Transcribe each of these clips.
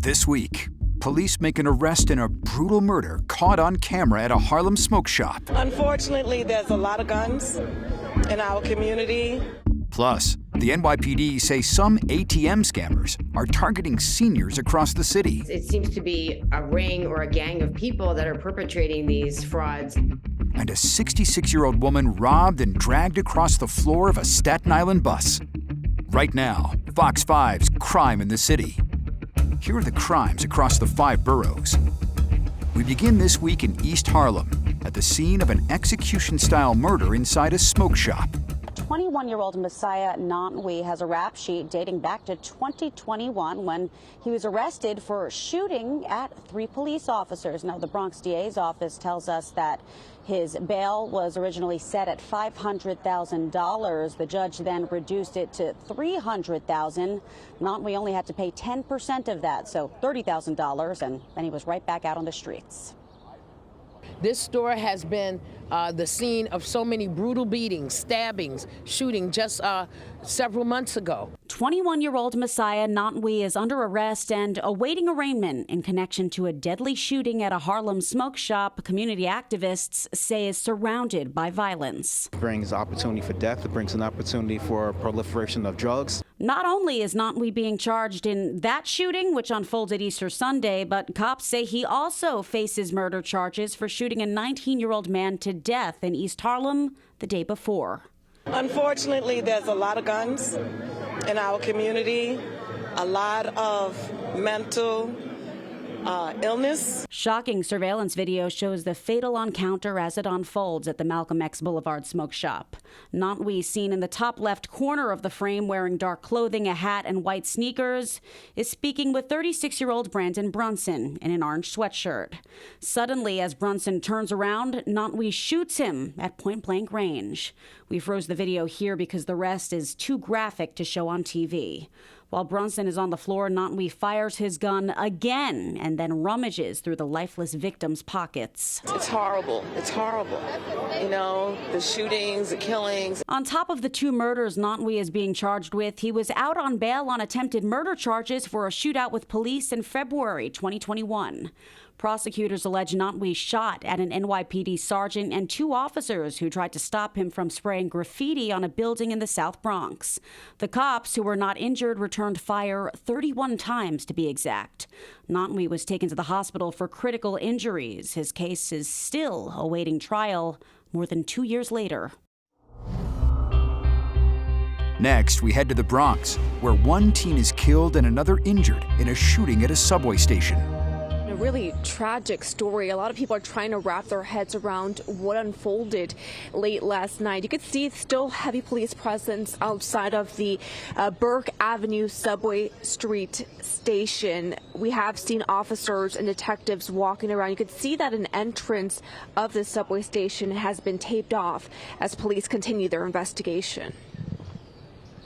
This week, police make an arrest in a brutal murder caught on camera at a Harlem smoke shop. Unfortunately, there's a lot of guns in our community. Plus, the NYPD say some ATM scammers are targeting seniors across the city. It seems to be a ring or a gang of people that are perpetrating these frauds. And a 66-year-old woman robbed and dragged across the floor of a Staten Island bus. Right now, Fox 5's Crime in the City. Here are the crimes across the 5 boroughs. We begin this week in East Harlem, at the scene of an execution-style murder inside a smoke shop. 21-year-old Messiah Nantwi has a rap sheet dating back to 2021 when he was arrested for shooting at 3 police officers. Now, the Bronx DA's office tells us that his bail was originally set at $500,000. The judge then reduced it to $300,000. Nantwi only had to pay 10% of that, so $30,000, and then he was right back out on the streets. This store has been the scene of so many brutal beatings, stabbings, shooting just several months ago. 21-year-old Messiah Nantwi is under arrest and awaiting arraignment in connection to a deadly shooting at a Harlem smoke shop community activists say is surrounded by violence. It brings opportunity for death. It brings an opportunity for proliferation of drugs. Not only is Nantwi being charged in that shooting, which unfolded Easter Sunday, but cops say he also faces murder charges for shooting a 19-year-old man to death in East Harlem the day before. Unfortunately, there's a lot of guns in our community, a lot of mental illness. Shocking surveillance video shows the fatal encounter as it unfolds at the Malcolm X Boulevard smoke shop. Nantwi, seen in the top left corner of the frame wearing dark clothing, a hat, and white sneakers, is speaking with 36-year-old Brandon Brunson in an orange sweatshirt. Suddenly, as Brunson turns around, Nantwi shoots him at point-blank range. We froze the video here because the rest is too graphic to show on TV. While Brunson is on the floor, Nantwi fires his gun again and then rummages through the lifeless victim's pockets. It's horrible. It's horrible. You know, the shootings, the killings. On top of the 2 murders Nantwi is being charged with, he was out on bail on attempted murder charges for a shootout with police in February 2021. Prosecutors allege Nantwi shot at an NYPD sergeant and 2 officers who tried to stop him from spraying graffiti on a building in the South Bronx. The cops, who were not injured, returned fire 31 times to be exact. Nantwi was taken to the hospital for critical injuries. His case is still awaiting trial more than 2 years later. Next, we head to the Bronx, where 1 teen is killed and another injured in a shooting at a subway station. A really tragic story. A lot of people are trying to wrap their heads around what unfolded late last night. You could see still heavy police presence outside of the Burke Avenue subway street station. We have seen officers and detectives walking around. You could see that an entrance of the subway station has been taped off as police continue their investigation.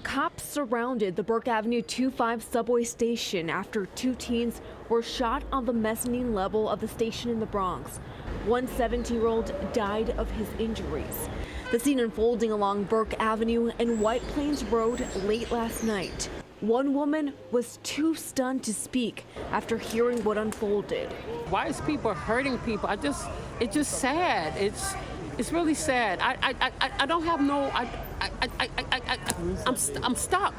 Cops surrounded the Burke Avenue 25 subway station after 2 teens were shot on the mezzanine level of the station in the Bronx. One 17-year-old died of his injuries. The scene unfolding along Burke Avenue and White Plains Road late last night. One woman was too stunned to speak after hearing what unfolded. Why is people hurting people? It's just sad. It's really sad. I don't have no. I'm stuck.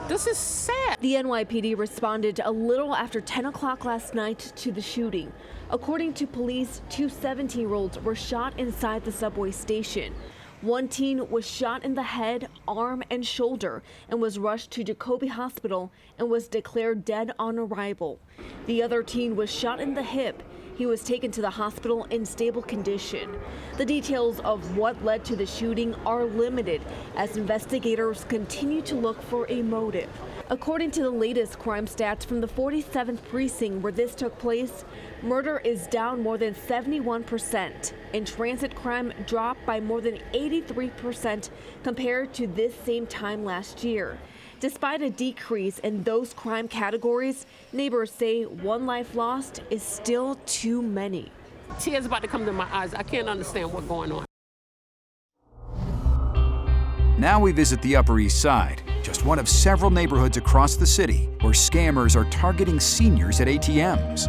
This is sad. The NYPD responded a little after 10 o'clock last night to the shooting. According to police, 2 17-year-olds were shot inside the subway station. One teen was shot in the head, arm, and shoulder and was rushed to Jacoby Hospital and was declared dead on arrival. The other teen was shot in the hip. He was taken to the hospital in stable condition. The details of what led to the shooting are limited as investigators continue to look for a motive. According to the latest crime stats from the 47th precinct where this took place, murder is down more than 71%, and transit crime dropped by more than 83% compared to this same time last year. Despite a decrease in those crime categories, neighbors say 1 life lost is still too many. Tears about to come to my eyes. I can't understand what's going on. Now we visit the Upper East Side, just is one of several neighborhoods across the city where scammers are targeting seniors at ATMs.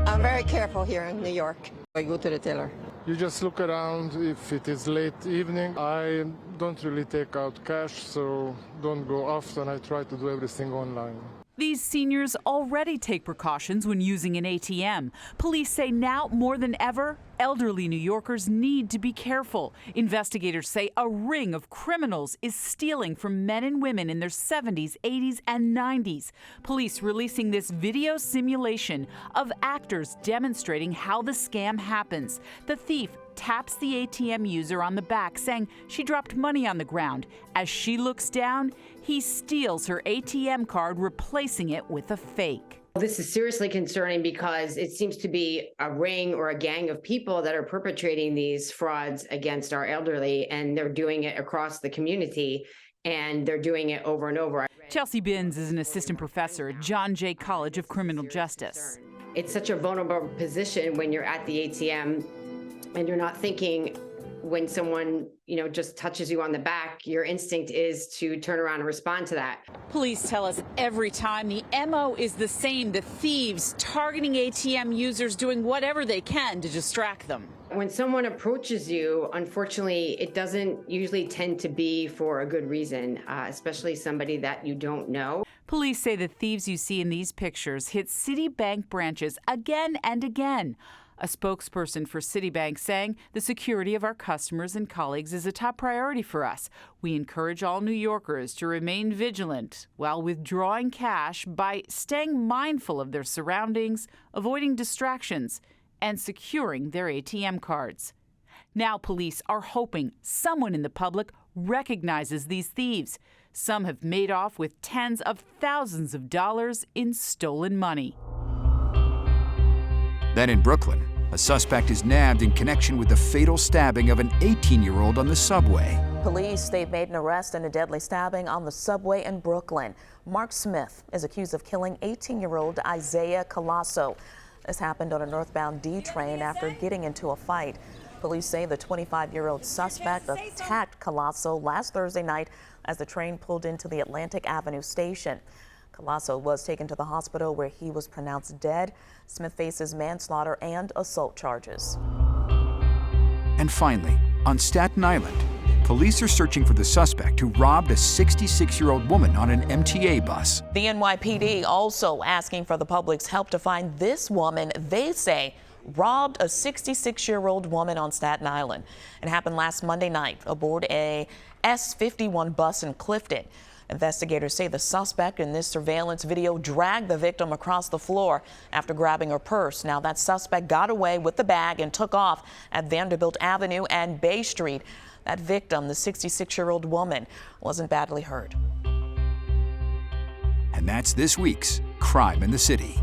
I'm very careful here in New York. I go to the teller. You just look around. If it is late evening, I don't really take out cash, so don't go often. I try to do everything online. These seniors already take precautions when using an ATM. Police say now more than ever, elderly New Yorkers need to be careful. Investigators say a ring of criminals is stealing from men and women in their 70s, 80s, and 90s. Police releasing this video simulation of actors demonstrating how the scam happens. The thief taps the ATM user on the back, saying she dropped money on the ground. As she looks down, he steals her ATM card, replacing it with a fake. This is seriously concerning because it seems to be a ring or a gang of people that are perpetrating these frauds against our elderly, and they're doing it across the community, and they're doing it over and over. Chelsea Binns is an assistant professor at John Jay College of Criminal Justice. It's such a vulnerable position when you're at the ATM and you're not thinking. When someone, just touches you on the back, your instinct is to turn around and respond to that. Police tell us every time the MO is the same, the thieves targeting ATM users, doing whatever they can to distract them. When someone approaches you, unfortunately, it doesn't usually tend to be for a good reason, especially somebody that you don't know. Police say the thieves you see in these pictures hit Citibank branches again and again. A spokesperson for Citibank saying the security of our customers and colleagues is a top priority for us. We encourage all New Yorkers to remain vigilant while withdrawing cash by staying mindful of their surroundings, avoiding distractions, and securing their ATM cards. Now police are hoping someone in the public recognizes these thieves. Some have made off with tens of thousands of dollars in stolen money. Then in Brooklyn, a suspect is nabbed in connection with the fatal stabbing of an 18-year-old on the subway. Police, they've made an arrest in a deadly stabbing on the subway in Brooklyn. Mark Smith is accused of killing 18-year-old Isaiah Colasso. This happened on a northbound D train after getting into a fight. Police say the 25-year-old suspect attacked Colasso last Thursday night as the train pulled into the Atlantic Avenue station. Colasso was taken to the hospital where he was pronounced dead. Smith faces manslaughter and assault charges. And finally, on Staten Island, police are searching for the suspect who robbed a 66-year-old woman on an MTA bus. The NYPD also asking for the public's help to find this woman they say robbed a 66-year-old woman on Staten Island. It happened last Monday night aboard a S51 bus in Clifton. Investigators say the suspect in this surveillance video dragged the victim across the floor after grabbing her purse. Now, that suspect got away with the bag and took off at Vanderbilt Avenue and Bay Street. That victim, the 66-year-old woman, wasn't badly hurt. And that's this week's Crime in the City.